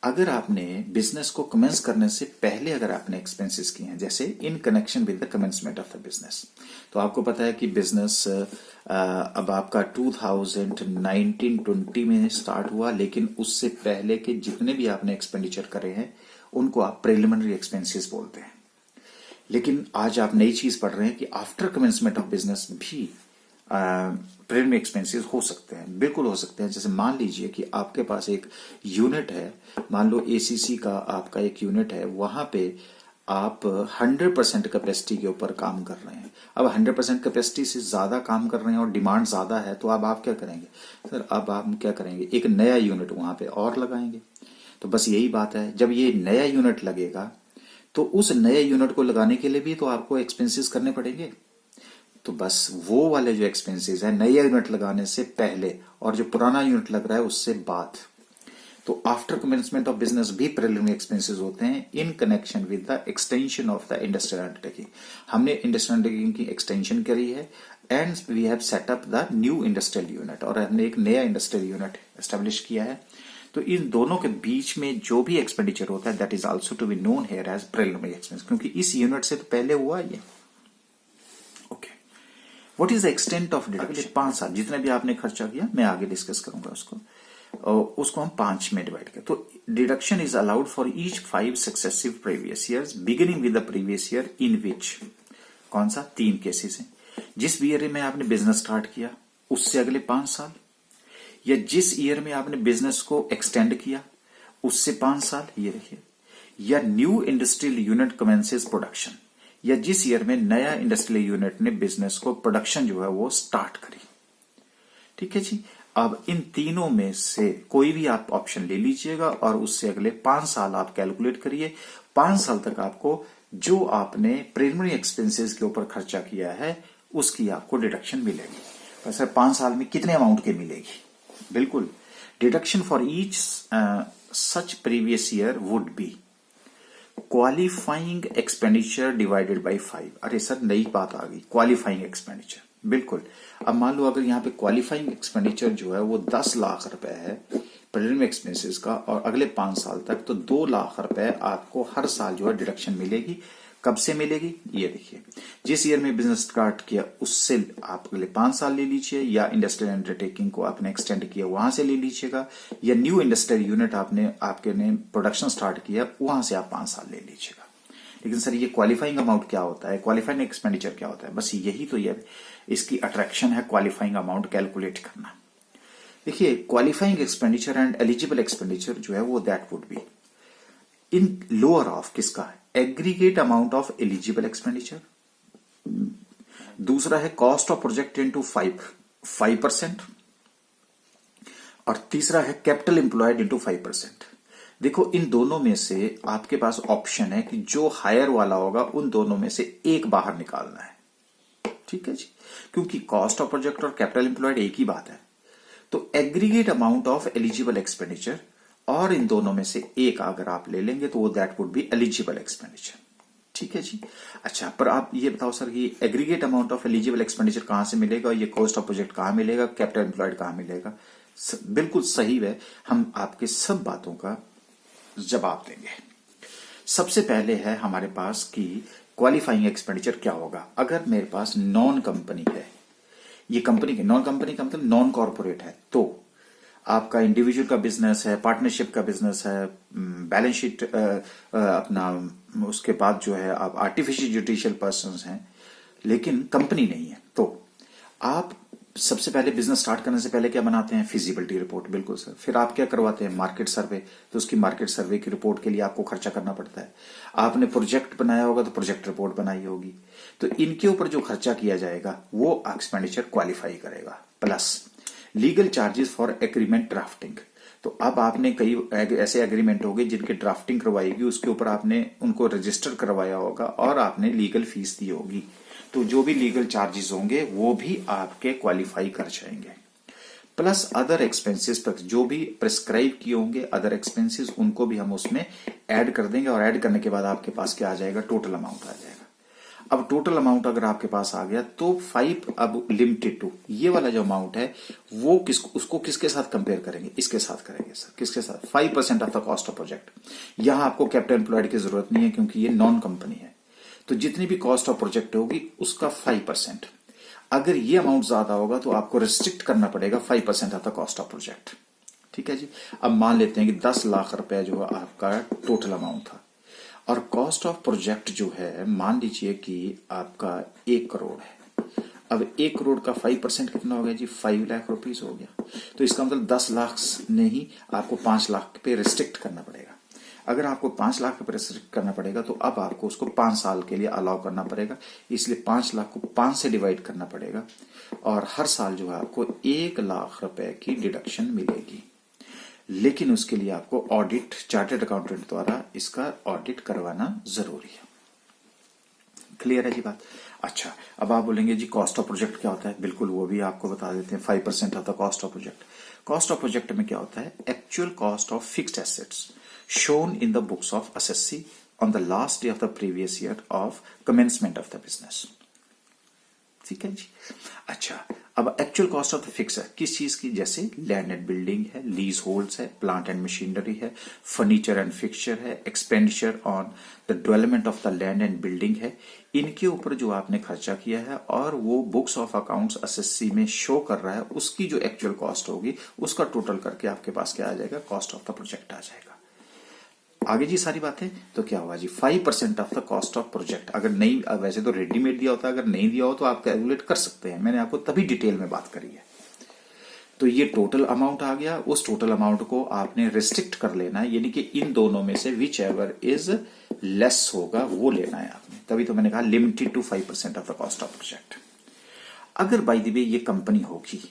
Speaker 1: अगर आपने बिजनेस को कमेंस करने से पहले अगर आपने एक्सपेंसेस किए हैं, जैसे इन connection with the commencement of the business, तो आपको पता है कि बिजनेस अब आपका 2019-20 में स्टार्ट हुआ, लेकिन उससे पहले के जितने भी आपने एक्सपेंडिचर करे हैं उनको आप प्रिलिमिनरी एक्सपेंसेस बोलते हैं। लेकिन आज आप नई चीज पढ़ रहे हैं कि आफ्टर कमेंसमेंट ऑफ बिजनेस भी प्रिलिमिनरी एक्सपेंसेस हो सकते हैं, बिल्कुल हो सकते हैं। जैसे मान लीजिए कि आपके पास एक यूनिट है, मान लो एसीसी का आपका एक यूनिट है, वहां पे आप 100% कैपेसिटी के ऊपर काम कर रहे हैं। अब 100% कैपेसिटी से ज्यादा काम कर रहे हैं और डिमांड ज्यादा है, तो अब आप क्या करेंगे सर, अब आप क्या करेंगे, एक नया यूनिट वहां पे और लगाएंगे। तो बस यही बात है, जब ये नया यूनिट लगेगा तो उस नए यूनिट को लगाने के लिए भी तो आपको एक्सपेंसेस करने पड़ेंगे। तो बस वो वाले जो एक्सपेंसेस है नया यूनिट लगाने से पहले और जो पुराना यूनिट लग रहा है उससे बाद, तो आफ्टर कमेंसमेंट ऑफ बिजनेस भी प्रिलिमिनरी एक्सपेंसेस होते हैं in connection with the extension of the industrial undertaking. हमने इंडस्ट्रियल अंडरटेकिंग की एक्सटेंशन करी है and we have set up the new industrial unit, और हमने एक नया इंडस्ट्रियल यूनिट एस्टेब्लिश किया है। तो इन दोनों के बीच में जो भी एक्सपेंडिचर होता है that is also to be known here as preliminary expense, क्योंकि इस यूनिट से तो पहले हुआ ये। Okay, what is the extent of deduction? 5 साल जितने भी आपने खर्चा किया, मैं आगे डिस्कस करूंगा उसको, और उसको हम 5 में डिवाइड करें। तो deduction is allowed for each 5 successive previous years beginning with the previous year in which, कौन सा, 3 केसेस हैं। जिस ईयर में आपने बिजनेस स्टार्ट किया उससे अगले 5 साल, या जिस ईयर में आपने बिजनेस को एक्सटेंड किया उससे 5 साल, ये देखिए, या new industrial unit commences production, या जिस ईयर में नया इंडस्ट्रियल यूनिट ने बिजनेस को प्रोडक्शन जो है वो स्टार्ट करी। ठीक है जी, अब इन तीनों में से कोई भी आप ऑप्शन ले लीजिएगा और उससे अगले 5 साल आप कैलकुलेट करिए। 5 साल तक आपको जो आपने प्रिलिमिनरी एक्सपेंसेस के ऊपर खर्चा किया है उसकी आपको डिडक्शन मिलेगी। वैसे 5 साल में कितने अमाउंट की मिलेगी? बिल्कुल, deduction for each such previous year would be qualifying expenditure divided by 5। अरे सर नई बात आ गई, क्वालिफाइंग एक्सपेंडिचर। बिल्कुल, अब मान लो अगर यहाँ पे क्वालिफाइंग एक्सपेंडिचर जो है वो 10 लाख रुपए है प्रिलिमिनरी एक्सपेंसेस का, और अगले 5 साल तक, तो 2 लाख रुपए आपको हर साल जो है डिडक्शन मिलेगी। कब से मिलेगी? ये देखिए, जिस ईयर में बिजनेस स्टार्ट किया उससे आप अगले 5 साल ले लीजिए, या इंडस्ट्रियल अंडरटेकिंग को आपने एक्सटेंड किया वहां से ले लीजिएगा, या न्यू इंडस्ट्रियल यूनिट आपके ने प्रोडक्शन स्टार्ट किया वहां से आप 5 साल ले लीजिएगा। लेकिन सर ये क्वालिफाइंग अमाउंट क्या होता है, क्वालिफाइंग एक्सपेंडिचर क्या होता है? बस यही तो ये इसकी अट्रैक्शन है, क्वालिफाइंग अमाउंट कैलकुलेट करना। देखिए, qualifying expenditure and eligible expenditure जो है वो that would be in lower of किसका है, aggregate amount of eligible expenditure. दूसरा है कॉस्ट ऑफ प्रोजेक्ट इनटू 5, 5%, और तीसरा है कैपिटल एम्प्लॉयड इंटू 5%। देखो इन दोनों में से आपके पास ऑप्शन है कि जो हायर वाला होगा उन दोनों में से एक बाहर निकालना है। ठीक है जी, क्योंकि कॉस्ट ऑफ प्रोजेक्ट और कैपिटल एम्प्लॉयड एक ही बात है। तो aggregate amount of eligible expenditure, और इन दोनों में से एक अगर आप ले लेंगे तो वो that would be eligible expenditure. ठीक है जी। अच्छा, पर आप ये बताओ सर कि aggregate amount of eligible expenditure कहां से मिलेगा, ये कॉस्ट ऑफ प्रोजेक्ट कहां मिलेगा, कैपिटल एम्प्लॉयड कहां मिलेगा? बिल्कुल सही है, हम आपके सब बातों का जवाब देंगे। सबसे पहले है हमारे पास कि क्वालिफाइंग एक्सपेंडिचर क्या होगा। अगर मेरे पास नॉन कंपनी है, ये कंपनी के नॉन कंपनी का मतलब नॉन कॉर्पोरेट है, तो आपका इंडिविजुअल का बिजनेस है, पार्टनरशिप का बिजनेस है, बैलेंस शीट अपना, उसके बाद जो है आप आर्टिफिशियल जुडिशियल पर्सन हैं, लेकिन कंपनी नहीं है, तो आप सबसे पहले बिजनेस स्टार्ट करने से पहले क्या बनाते हैं? Feasibility report. बिल्कुल सर। फिर आप क्या करवाते हैं? मार्केट सर्वे। तो उसकी मार्केट सर्वे की रिपोर्ट के लिए आपको खर्चा करना पड़ता है। आपने प्रोजेक्ट बनाया होगा तो प्रोजेक्ट रिपोर्ट बनाई होगी। तो इनके ऊपर जो खर्चा किया जाएगा वो एक्सपेंडिचर क्वालिफाई करेगा। Plus legal charges for agreement drafting. तो अब आपने कई ऐसे एग्रीमेंट होंगे जिनकी ड्राफ्टिंग करवाएगी, उसके ऊपर आपने उनको रजिस्टर करवाया होगा और आपने लीगल फीस दी होगी, तो जो भी लीगल चार्जेस होंगे वो भी आपके क्वालिफाई कर जाएंगे। प्लस अदर एक्सपेंसेस पर जो भी प्रिस्क्राइब किए होंगे अदर एक्सपेंसेस, उनको भी हम उसमें ऐड कर देंगे, और ऐड करने के बाद आपके पास क्या आ जाएगा? टोटल अमाउंट आ जाएगा। अब टोटल अमाउंट अगर आपके पास आ गया तो 5 अब लिमिटेड टू ये वाला जो अमाउंट है वो उसको किसके साथ कंपेयर करेंगे? इसके साथ करेंगे सर। किसके साथ? 5% of the cost of project. यहां आपको कैपिटल एम्प्लॉयड की जरूरत नहीं है क्योंकि ये नॉन कंपनी है, तो जितनी भी कॉस्ट ऑफ प्रोजेक्ट होगी उसका 5%। अगर ये अमाउंट ज्यादा होगा तो आपको रिस्ट्रिक्ट करना पड़ेगा 5% of the cost of project. ठीक है जी। अब मान लेते हैं कि 10 लाख रुपए जो आपका टोटल अमाउंट था, और कॉस्ट ऑफ प्रोजेक्ट जो है मान लीजिए कि आपका 1 करोड़ है। अब 1 करोड़ का 5% कितना हो गया जी? 5 लाख रुपीज हो गया। तो इसका मतलब 10 लाख नहीं, आपको 5 लाख पे रिस्ट्रिक्ट करना पड़ेगा। अगर आपको 5 लाख पे रिस्ट्रिक्ट करना पड़ेगा तो अब आपको उसको 5 साल के लिए अलाउ करना पड़ेगा, इसलिए 5 लाख को 5 से डिवाइड करना पड़ेगा, और हर साल जो है आपको 1 लाख रुपए की डिडक्शन मिलेगी। लेकिन उसके लिए आपको ऑडिट चार्टर्ड अकाउंटेंट द्वारा इसका ऑडिट करवाना जरूरी है। क्लियर है जी बात? अच्छा, अब आप बोलेंगे जी कॉस्ट ऑफ प्रोजेक्ट क्या होता है? बिल्कुल वो भी आपको बता देते हैं। 5% of the cost of project. Cost of project में क्या होता है? Actual cost of fixed assets shown in the books of assessee on the last day of the previous year of commencement of the business। ठीक है जी। अच्छा, अब actual cost of the fix है किस चीज की? जैसे लैंड एंड बिल्डिंग है, लीज होल्ड्स है, प्लांट एंड मशीनरी है, फर्नीचर एंड फिक्सचर है, expenditure on the development of the land and building है। इनके ऊपर जो आपने खर्चा किया है और वो बुक्स ऑफ अकाउंट्स एसएससी में शो कर रहा है, उसकी जो एक्चुअल कॉस्ट होगी उसका टोटल करके आपके पास क्या आ जाएगा? कॉस्ट ऑफ द प्रोजेक्ट आ जाएगा। आगे जी सारी बातें तो क्या हुआ जी? 5% of the cost of project. अगर नहीं, वैसे तो रेडीमेड दिया होता है, अगर नहीं दिया हो तो आप कैलकुलेट कर सकते हैं, मैंने आपको तभी डिटेल में बात करी है। तो ये टोटल अमाउंट आ गया, उस टोटल अमाउंट को आपने रिस्ट्रिक्ट कर लेना है, यानी कि इन दोनों में से विच एवर इज लेस होगा वो लेना है आपने। तभी तो मैंने कहा limited to 5% of the cost of project. अगर बाय द वे ये कंपनी होगी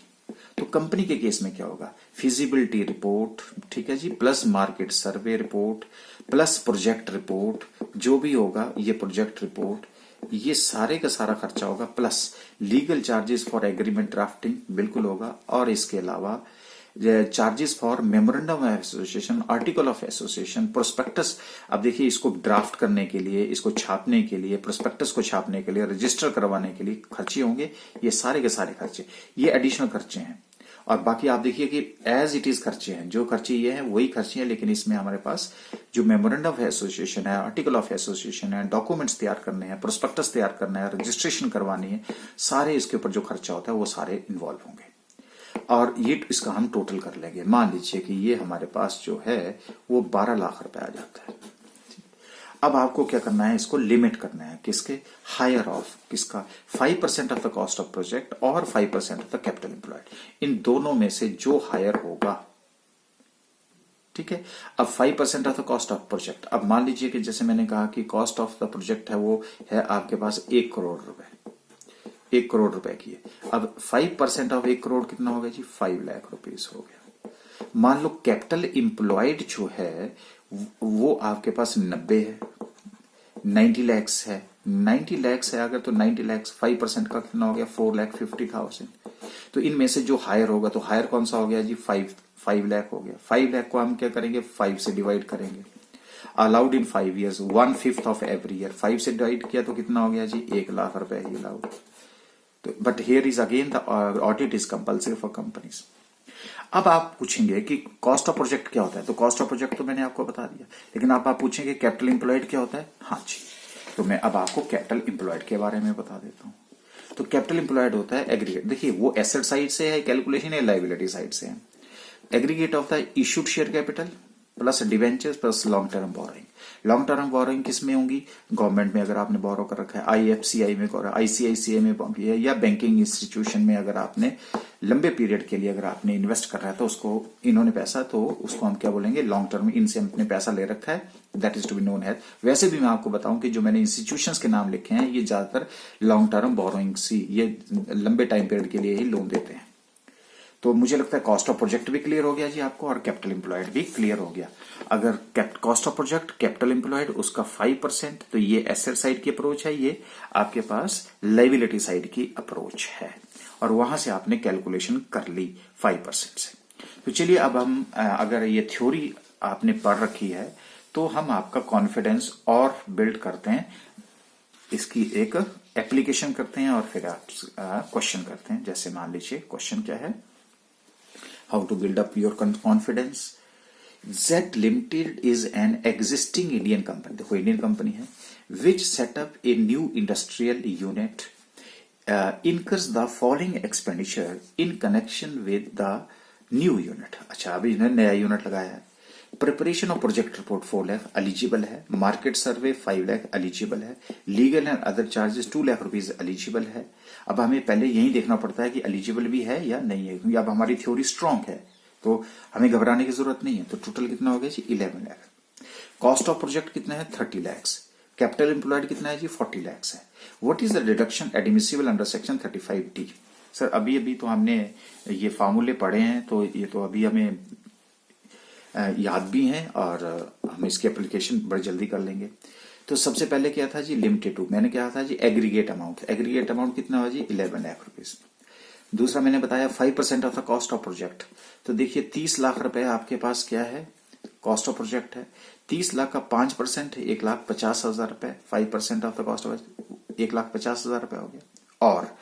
Speaker 1: तो कंपनी के केस में क्या होगा? फिजिबिलिटी रिपोर्ट, ठीक है जी, plus market survey report, plus project report, जो भी होगा ये प्रोजेक्ट रिपोर्ट, ये सारे का सारा खर्चा होगा, plus legal charges for agreement drafting बिल्कुल होगा, और इसके अलावा charges for memorandum of association, article of association, prospectus. अब देखिए इसको ड्राफ्ट करने के लिए, इसको छापने के लिए, प्रोस्पेक्टस को छापने के लिए, रजिस्टर करवाने के लिए खर्चे होंगे। ये सारे के सारे खर्चे, ये एडिशनल खर्चे हैं। और बाकी आप देखिए कि एज इट इज खर्चे हैं, जो खर्चे ये हैं वही खर्चे हैं, लेकिन इसमें हमारे पास जो मेमोरेंडम ऑफ एसोसिएशन है, आर्टिकल ऑफ एसोसिएशन है, डॉक्यूमेंट्स तैयार करने हैं, प्रोस्पेक्टस तैयार करना है, रजिस्ट्रेशन करवानी है, सारे इसके ऊपर जो खर्चा होता है वो सारे इन्वॉल्व होंगे। और ये इसका हम टोटल कर लेंगे। मान लीजिए कि ये हमारे पास जो है वो 12 लाख रुपए आ जाता है। अब आपको क्या करना है? इसको लिमिट करना है किसके? हायर ऑफ किसका? 5% of the cost of project और 5% ऑफ द कैपिटल एम्प्लॉयड। इन दोनों में से जो हायर होगा, ठीक है। अब 5% of the cost of project, अब मान लीजिए कि जैसे मैंने कहा कि कॉस्ट ऑफ द प्रोजेक्ट है वो है आपके पास 1 करोड़ रुपए, 1 करोड़ रुपए की है। अब 5% ऑफ 1 करोड़ कितना हो गया जी? 5 लाख रुपीज हो गया। मान लो कैपिटल एम्प्लॉयड जो है वो आपके पास 90 है, 90 लैक्स है, 90 लैक्स है अगर, तो 90 लैक्स 5% का कितना हो गया? 4,50,000। तो इनमें से जो हायर होगा, तो हायर कौन सा हो गया जी? 5 लाख हो गया। 5 लाख को हम क्या करेंगे? 5 से डिवाइड करेंगे। Allowed in 5 years 1/5 of every year. 5 से डिवाइड किया तो कितना हो गया जी? 1 लाख रुपए ही अलाउड। तो but here is again the audit is compulsory for companies. अब आप पूछेंगे कि कॉस्ट ऑफ प्रोजेक्ट क्या होता है? तो कॉस्ट ऑफ प्रोजेक्ट तो मैंने आपको बता दिया, लेकिन आप पूछेंगे कैपिटल एम्प्लॉयड क्या होता है? हाँ जी, तो मैं अब आपको कैपिटल एम्प्लॉयड के बारे में बता देता हूं। तो कैपिटल एम्प्लॉयड होता है एग्रीगेट। देखिए वो एसेट साइड से है कैलकुलेशन या लायबिलिटी साइड से है। Aggregate of the issued share capital plus debentures plus long term borrowing. Long term borrowing किस में होंगी? गवर्नमेंट में अगर आपने बोरो कर रखा है, आईएफसीआई में, आईसीआईसीआई में, या बैंकिंग इंस्टीट्यूशन में अगर आपने लंबे पीरियड के लिए अगर आपने इन्वेस्ट कर रहा है तो उसको इन्होंने पैसा, तो उसको हम क्या बोलेंगे? Long term. इनसे हमने पैसा ले रखा है, that is to be known as. वैसे भी मैं आपको बताऊं कि जो मैंने इंस्टीट्यूशंस के नाम लिखे हैं ये ज्यादातर लॉन्ग टर्म बोरोइंग सी, ये लंबे टाइम पीरियड के लिए ही लोन देते हैं। तो मुझे लगता है कॉस्ट ऑफ प्रोजेक्ट भी क्लियर हो गया जी आपको, और कैपिटल एम्प्लॉयड भी क्लियर हो गया। अगर cost of project capital employed उसका 5%, तो ये एसेट साइड की अप्रोच है, ये आपके पास लायबिलिटी साइड की अप्रोच है, और वहां से आपने कैलकुलेशन कर ली 5% से। तो चलिए अब हम अगर ये थ्योरी आपने पढ़ रखी है तो हम आपका कॉन्फिडेंस और बिल्ड करते हैं, इसकी एक एप्लीकेशन करते हैं और फिर आप क्वेश्चन करते हैं। जैसे मान लीजिए क्वेश्चन क्या है, how to build up your confidence. Z Limited is an existing Indian company, देखो इंडियन कंपनी है, which set up a new industrial unit, incurs the following expenditure in connection with the new unit। अच्छा, अभी इन्होंने नया unit लगाया है। Preparation of project report 4 lakh eligible है, market सर्वे 5 lakh eligible है, legal and other charges 2 lakh rupees eligible है। अब हमें पहले यही देखना पड़ता है कि एलिजिबल भी है या नहीं है, क्योंकि अब हमारी थ्योरी स्ट्रांग है तो हमें घबराने की जरूरत नहीं है। तो टोटल कितना हो गया जी? 11 लाख। कॉस्ट ऑफ प्रोजेक्ट कितना है? 30 लैक्स। कैपिटल एम्प्लॉयड कितना है जी? 40 लैक्स है। What is the deduction admissible under section 35D? Sir अभी अभी तो हमने ये फार्मूले पढ़े हैं, तो ये तो अभी हमें याद भी हैं और हम इसकी एप्लीकेशन बड़ी जल्दी कर लेंगे। तो सबसे पहले क्या था जी? लिमिटेड टू, मैंने क्या था जी? Aggregate amount. एग्रीगेट अमाउंट कितना हुआ जी? 11 लाख रुपीज। दूसरा मैंने बताया 5% of the cost of project. तो देखिए 30 लाख रुपए आपके पास क्या है? कॉस्ट ऑफ प्रोजेक्ट है। 30 लाख का 5% है 1,50,000 रुपए। 5% ऑफ द कॉस्ट ऑफ 1,50,000 रुपए हो गया। और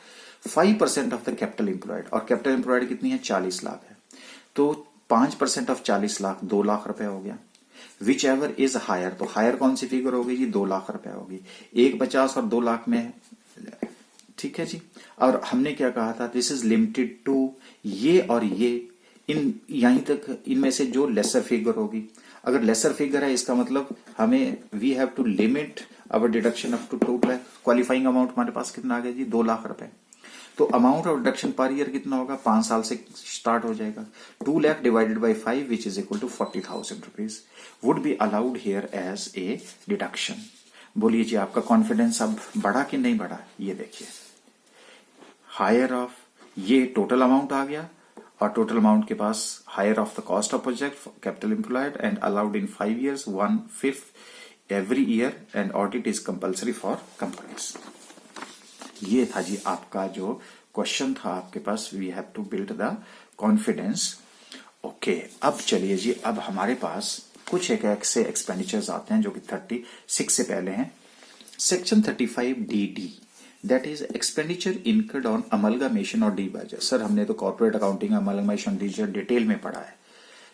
Speaker 1: 5% ऑफ द कैपिटल एम्प्लॉयड, और कैपिटल एम्प्लॉयड कितनी है? 40 लाख है। तो 5% ऑफ 40 लाख 2 लाख रुपए हो गया। विच एवर इज हायर, तो हायर कौन सी फिगर होगी जी? 2 लाख रुपए होगी। 1,50,000 और 2 लाख में, ठीक है जी। और हमने क्या कहा था? दिस इज लिमिटेड टू ये और ये, इन यहीं तक, इनमें से जो लेसर फिगर होगी। अगर लेसर फिगर है इसका मतलब हमें we have to limit our deduction up to 2 lakh. Qualifying amount हमारे पास कितना आ गया जी? 2 लाख रुपए। तो अमाउंट ऑफ डिडक्शन पर ईयर कितना होगा? 5 साल से स्टार्ट हो जाएगा। 2 lakh divided by 5 which is equal to 40,000 rupees would be allowed here as a deduction. बोलिए जी आपका कॉन्फिडेंस अब बढ़ा कि नहीं बढ़ा? ये देखिए हायर ऑफ, ये टोटल अमाउंट आ गया, और टोटल अमाउंट के पास higher of the cost of project capital employed and allowed in 5 years 1/5 every year, and audit is compulsory for companies. ये था जी आपका जो क्वेश्चन था आपके पास, we have to build the confidence. Okay, अब चलिए जी, अब हमारे पास कुछ एक ऐसे एक्सपेंडिचर्स आते हैं जो कि 36 से पहले हैं। Section 35DD, that is expenditure incurred on amalgamation और डीमर्जर। सर हमने तो corporate accounting amalgamation demerger detail में पढ़ा है।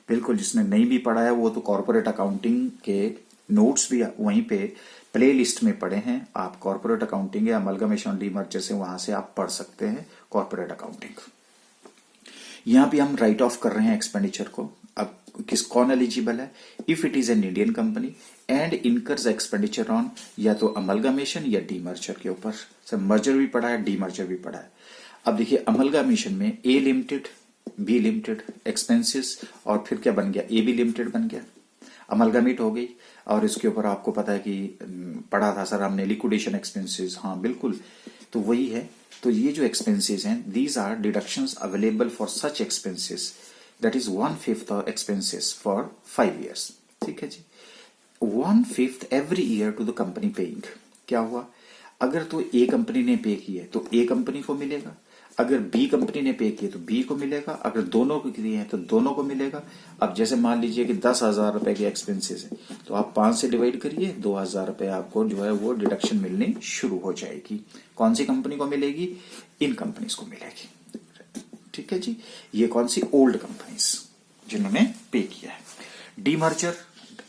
Speaker 1: बिल्कुल, जिसने नहीं भी पढ़ा है वो तो कॉर्पोरेट अकाउंटिंग के नोट्स भी वहीं पे प्ले लिस्ट में पढ़े हैं। आप कॉर्पोरेट अकाउंटिंग या अमलगामेशन और डीमर्जर से वहां से आप पढ़ सकते हैं कॉर्पोरेट अकाउंटिंग। यहां भी हम राइट ऑफ कर रहे हैं एक्सपेंडिचर को। अब कौन एलिजिबल है? If it is an Indian company and incurs expenditure on या तो अमलगामेशन या डीमर्जर के ऊपर। सर मर्जर भी पढ़ा है, डीमर्जर भी पढ़ा है। अब देखिए अमलगामेशन में ए लिमिटेड, बी लिमिटेड एक्सपेंसेस, और फिर क्या बन गया? ए बी लिमिटेड बन गया, अमलगामेट हो गई। और इसके ऊपर आपको पता है कि पढ़ा था सर हमने लिक्विडेशन एक्सपेंसेस। हाँ बिल्कुल, तो वही है। तो ये जो एक्सपेंसेस हैं, these are deductions available for such expenses that is 1/5 of expenses for 5 years। ठीक है जी। 1/5 every year to the company paying. क्या हुआ, अगर तो ए कंपनी ने पे किए तो ए कंपनी को मिलेगा, अगर बी कंपनी ने पे किए तो बी को मिलेगा, अगर दोनों को किए हैं तो दोनों को मिलेगा। अब जैसे मान लीजिए कि 10,000 रुपए के एक्सपेंसेस है, तो आप 5 से डिवाइड करिए, 2,000 रुपए आपको जो है वो डिडक्शन मिलनी शुरू हो जाएगी। कौन सी कंपनी को मिलेगी, इन कंपनीज को मिलेगी। ठीक है जी। ये कौन सी, ओल्ड कंपनीज जिन्होंने पे किया है। डीमर्जर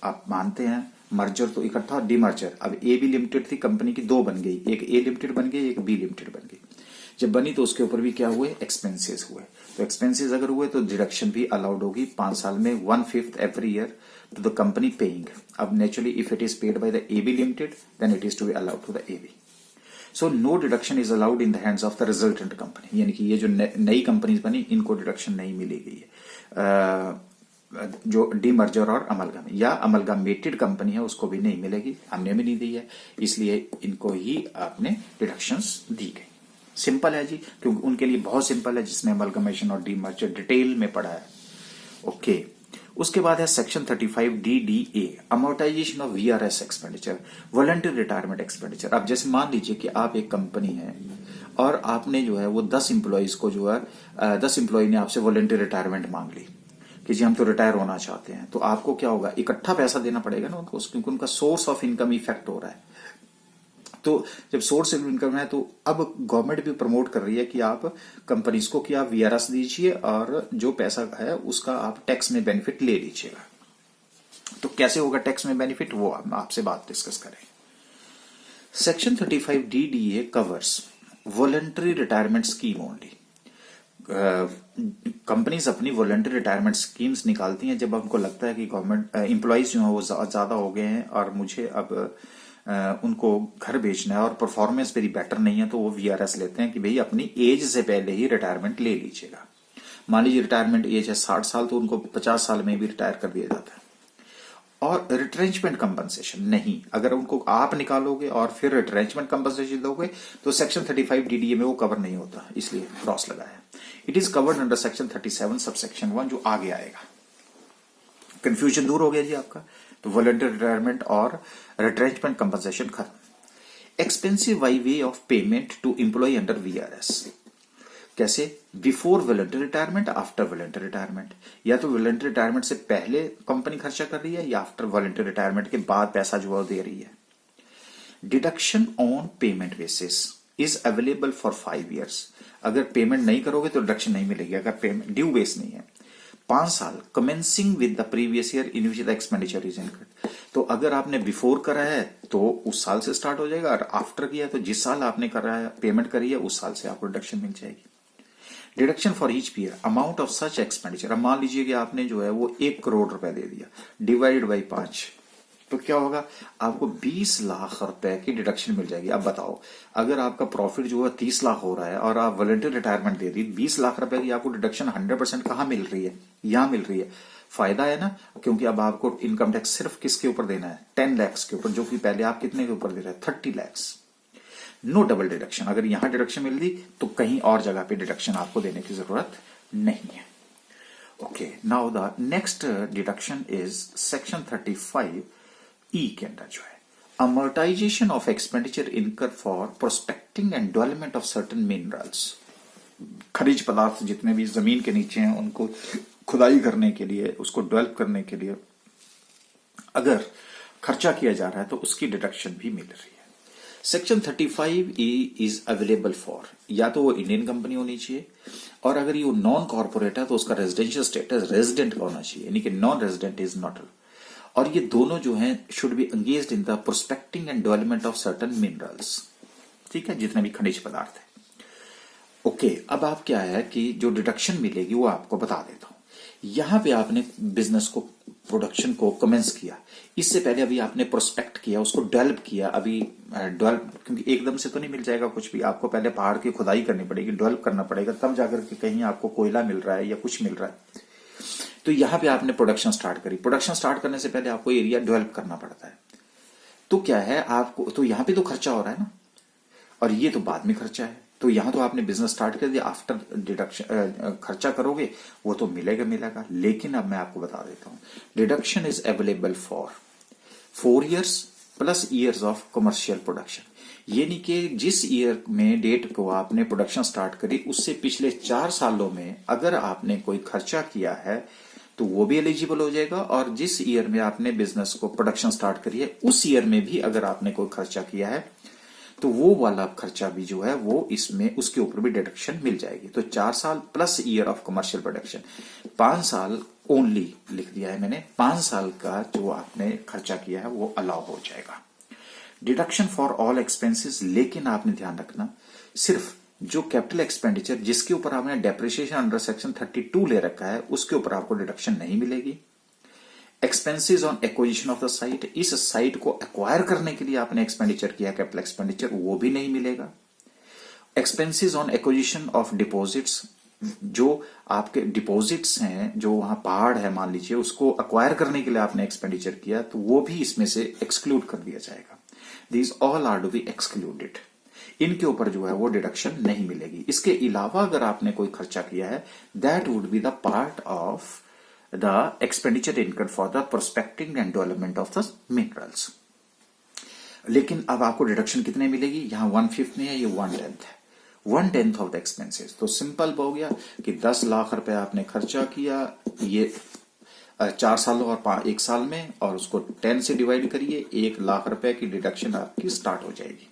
Speaker 1: आप मानते हैं, मर्जर तो इकट्ठा, डीमर्जर। अब ए बी लिमिटेड थी, कंपनी की 2 बन गई, एक ए लिमिटेड बन गई, एक बी लिमिटेड बन गई। जब बनी तो उसके ऊपर भी क्या हुए, एक्सपेंसेस हुए। तो एक्सपेंसेस अगर हुए तो डिडक्शन भी अलाउड होगी 5 साल में, 1/5 every year to the company paying. अब naturally if it is paid by the A B limited then it is to be allowed to the A B. So no deduction is allowed in the hands of the resultant company, यानी कि ये जो नई companies बनी इनको deduction नहीं मिलेगी। जो डीमर्जर और अमलगम या अमलगमेटेड कंपनी है उसको भी नहीं मिलेगी, हमने भी नहीं दी है, इसलिए इनको ही आपने डिडक्शंस दी गई। सिंपल है जी, क्योंकि उनके लिए बहुत सिंपल है जिसने अमलगमेशन और डीमर्जर डिटेल में पढ़ा है। ओके। उसके बाद है section 35DDA, amortisation of VRS expenditure, voluntary retirement expenditure. अब जैसे मान लीजिए कि आप एक कंपनी है और आपने जो है वो 10 इंप्लॉइज को जो है 10 इंप्लॉय ने आपसे वॉलंटरी रिटायरमेंट मांग ली कि जी हम तो रिटायर होना चाहते हैं, तो आपको क्या होगा, इकट्ठा पैसा देना पड़ेगा ना उनको, क्योंकि उनका सोर्स ऑफ इनकम इफेक्ट हो रहा है। तो जब सोर्स ऑफ इनकम है तो अब गवर्नमेंट भी प्रमोट कर रही है कि आप कंपनीज को कि आप वीआरएस दीजिए और जो पैसा है उसका आप टैक्स में बेनिफिट ले लीजिएगा। तो कैसे होगा टैक्स में बेनिफिट, वो हम आपसे बात डिस्कस करें। Section 35DDA covers voluntary retirement scheme only. Companies अपनी वॉलंटरी रिटायरमेंट स्कीम्स निकालती हैं जब उनको लगता है कि गवर्नमेंट एम्प्लॉइज जो है वो ज्यादा हो गए हैं और मुझे अब उनको घर बेचना है और परफॉर्मेंस मेरी बेटर नहीं है, तो वो वीआरएस लेते हैं कि भाई अपनी एज से पहले ही रिटायरमेंट ले लीजिएगा। मान लीजिए रिटायरमेंट एज है 60 साल, तो उनको 50 साल में भी रिटायर कर दिया जाता है। और रिट्रेंचमेंट कंपनसेशन नहीं, अगर उनको आप निकालोगे और फिर रिट्रेंचमेंट कंपनसेशन दोगे तो सेक्शन 35DDA में वो कवर नहीं होता, इसलिए क्रॉस लगाया। It is covered under section 37 subsection 1 जो आगे आएगा। कंफ्यूजन दूर हो गया जी आपका। तो वॉलंटरी रिटायरमेंट और रिट्रेंचमेंट कंपनसेशन खत्म। Expensive by way of payment to employ under VRS. कैसे, before voluntary retirement, after voluntary retirement. या तो वॉलंटरी रिटायरमेंट से पहले कंपनी खर्चा कर रही है या आफ्टर वॉलंटरी रिटायरमेंट के बाद पैसा जो है दे रही है। Deduction on payment basis is available for 5 years। अगर पेमेंट नहीं करोगे तो डिडक्शन नहीं मिलेगी, अगर पेमेंट ड्यू बेस नहीं है। 5 साल commencing with the previous year in which the expenditure is incurred. तो अगर आपने बिफोर करा है तो उस साल से स्टार्ट हो जाएगा, और आफ्टर किया तो जिस साल आपने करा है पेमेंट करी है उस साल से आपको डिडक्शन मिल जाएगी। Deduction for each peer amount of such expenditure. अब मान लीजिए कि आपने जो है वो 1 करोड़ रुपए दे दिया, डिवाइडेड बाई 5, तो क्या होगा, आपको 20 लाख रुपए की डिडक्शन मिल जाएगी। अब बताओ, अगर आपका प्रॉफिट जो है 30 लाख हो रहा है और आप वॉलंटरी रिटायरमेंट दे दी, 20 लाख रुपए की आपको डिडक्शन 100% कहां मिल रही है, यहां मिल रही है। फायदा है ना, क्योंकि अब आपको इनकम टैक्स सिर्फ किसके ऊपर देना है, 10 लाख के ऊपर, जो कि पहले आप कितने के ऊपर दे रहे हैं, 30 लाख। No double deduction. अगर यहां डिडक्शन मिल रही तो कहीं और जगह पे डिडक्शन आपको देने की जरूरत नहीं है। Okay, now the next deduction is section 35E के अंदर जो है अमोर्टाइजेशन ऑफ एक्सपेंडिचर इनकर for prospecting and development of certain minerals. खनिज पदार्थ जितने भी जमीन के नीचे हैं उनको खुदाई करने के लिए, उसको डेवलप करने के लिए अगर खर्चा किया जा रहा है तो उसकी डिडक्शन भी मिल रही है। Section 35E is available for, या तो वो इंडियन कंपनी होनी चाहिए, और अगर ये नॉन कॉर्पोरेट है तो उसका रेजिडेंशियल स्टेटस रेजिडेंट का होना चाहिए, यानी कि नॉन रेजिडेंट इज नॉट। और ये दोनों जो हैं should be engaged in the prospecting and development of certain minerals. ठीक है, जितने भी खनिज पदार्थ है। ओके, अब आप क्या है कि जो डिडक्शन मिलेगी वो आपको बता देता हूं। यहां पे आपने बिजनेस को, प्रोडक्शन को कमेंस किया, इससे पहले अभी आपने प्रोस्पेक्ट किया, उसको डेवलप किया। अभी डेवलप, क्योंकि एकदम से तो नहीं मिल जाएगा कुछ भी, आपको पहले पहाड़ की खुदाई करनी पड़ेगी, डेवलप करना पड़ेगा, तब जाकर के कहीं आपको कोयला मिल रहा है या कुछ मिल रहा है। तो यहां पे आपने प्रोडक्शन स्टार्ट करी। प्रोडक्शन स्टार्ट करने से पहले आपको एरिया डेवलप करना पड़ता है। तो क्या है आपको, तो यहां पे तो खर्चा हो रहा है ना, और ये तो बाद में खर्चा है। तो यहां तो आपने बिजनेस स्टार्ट कर दिया, आफ्टर डिडक्शन खर्चा करोगे वो तो मिलेगा। लेकिन अब मैं आपको बता देता हूं, deduction is available for 4 years plus years of commercial production. ये नहीं कि जिस ईयर में डेट को आपने प्रोडक्शन स्टार्ट करी उससे पिछले 4 सालों में अगर आपने कोई खर्चा किया है तो वो भी एलिजिबल हो जाएगा, और जिस ईयर में आपने बिजनेस को प्रोडक्शन स्टार्ट करी है उस ईयर में भी अगर आपने कोई खर्चा किया है तो वो वाला खर्चा भी जो है वो इसमें उसके ऊपर भी डिडक्शन मिल जाएगी। तो 4 साल plus year of commercial production, 5 साल ओनली लिख दिया है मैंने, 5 साल का जो आपने खर्चा किया है वो अलाउ हो जाएगा। डिडक्शन फॉर ऑल एक्सपेंसेस, लेकिन आपने ध्यान रखना सिर्फ जो कैपिटल एक्सपेंडिचर जिसके ऊपर आपने डेप्रिसिएशन अंडर सेक्शन 32 ले रखा है उसके ऊपर आपको डिडक्शन नहीं मिलेगी। Expenses on acquisition of the site, इस साइट को एक्वायर करने के लिए आपने एक्सपेंडिचर किया कैपिटल एक्सपेंडिचर, वो भी नहीं मिलेगा। Expenses on acquisition of deposits, जो आपके डिपॉजिट्स हैं जो वहां पहाड़ है मान लीजिए उसको एक्वायर करने के लिए आपने एक्सपेंडिचर किया तो वो भी इसमें से एक्सक्लूड कर दिया जाएगा। These all are to be excluded, इनके ऊपर जो है वो डिडक्शन नहीं मिलेगी। इसके अलावा अगर आपने कोई खर्चा किया है that would be the part of the expenditure incurred for the prospecting and development of the minerals. लेकिन अब आपको डिडक्शन कितने मिलेगी, यहां 1/5 नहीं है, ये 1/10 है, 1/10 ऑफ द एक्सपेंसेस। तो सिंपल हो गया कि 10 लाख रुपए आपने खर्चा किया ये 4 सालों और 1 साल में, और उसको 10 से डिवाइड करिए, 1 लाख रुपए की डिडक्शन आपकी स्टार्ट हो जाएगी।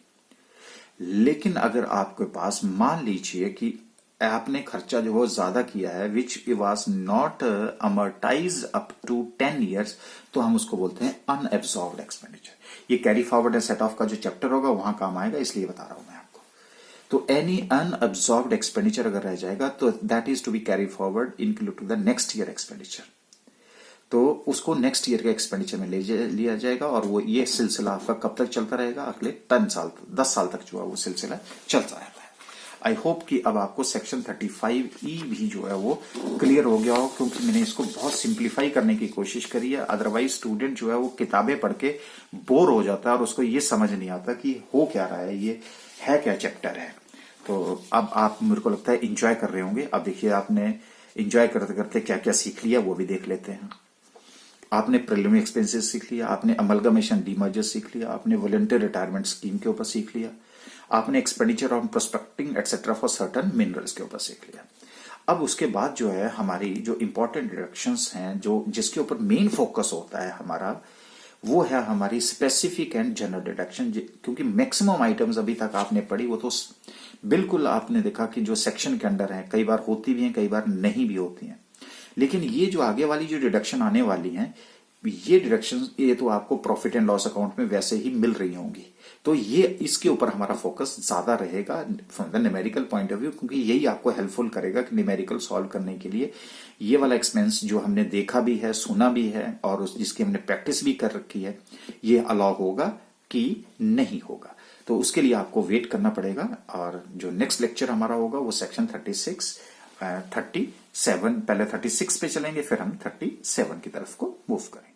Speaker 1: लेकिन अगर आपके पास मान लीजिए कि आपने खर्चा जो वो ज्यादा किया है which was not amortise up to 10 years, तो हम उसको बोलते हैं अनएब्सॉर्ब्ड एक्सपेंडिचर। ये carry forward and set off का जो चैप्टर होगा वहां काम आएगा, इसलिए बता रहा हूं मैं आपको। तो एनी अनएब्सॉर्ब्ड एक्सपेंडिचर अगर रह जाएगा तो that is to be carry forward include to the next year expenditure, तो उसको नेक्स्ट ईयर के एक्सपेंडिचर में लिया जाएगा। और वो ये सिलसिला आपका कब तक चलता रहेगा, अगले 10 साल तक जो है वो सिलसिला चलता रहता है। आई होप कि अब आपको सेक्शन 35E भी जो है वो क्लियर हो गया हो, क्योंकि मैंने इसको बहुत सिंप्लीफाई करने की कोशिश करी है। अदरवाइज स्टूडेंट जो है वो किताबें पढ़ के बोर हो जाता है और उसको ये समझ नहीं आता कि हो क्या रहा है, ये है क्या चैप्टर है। तो अब आप मेरे को लगता है इंजॉय कर रहे होंगे। अब देखिए आपने इंजॉय करते करते क्या क्या सीख लिया वो भी देख लेते हैं। आपने प्रीलिमिनरी एक्सपेंसेस सीख लिया, आपने अमलगमेशन डीमर्जर सीख लिया, आपने वॉलंटियर रिटायरमेंट स्कीम के ऊपर सीख लिया, आपने expenditure on prospecting etcetera for certain minerals के ऊपर सीख लिया। अब उसके बाद जो है हमारी जो इंपॉर्टेंट डिडक्शंस हैं, जो जिसके ऊपर मेन फोकस होता है हमारा, वो है हमारी स्पेसिफिक एंड जनरल डिडक्शन। क्योंकि मैक्सिमम आइटम्स अभी तक आपने पढ़ी वो तो बिल्कुल आपने देखा कि जो सेक्शन के अंडर है, कई बार होती भी हैं कई बार नहीं भी होती हैं। लेकिन ये जो आगे वाली जो डिडक्शन आने वाली हैं, ये डिडक्शन ये तो आपको प्रॉफिट एंड लॉस अकाउंट में वैसे ही मिल रही होंगी, तो ये इसके ऊपर हमारा फोकस ज्यादा रहेगा from the numerical point of view, क्योंकि यही आपको हेल्पफुल करेगा कि न्यूमेरिकल सॉल्व करने के लिए ये वाला एक्सपेंस जो हमने देखा भी है, सुना भी है और जिसकी हमने प्रैक्टिस भी कर रखी है, ये अलाउ होगा कि नहीं होगा। तो उसके लिए आपको वेट करना पड़ेगा। और जो नेक्स्ट लेक्चर हमारा होगा वो सेक्शन 37, पहले 36 पे चलेंगे, फिर हम 37 की तरफ को मूव करेंगे।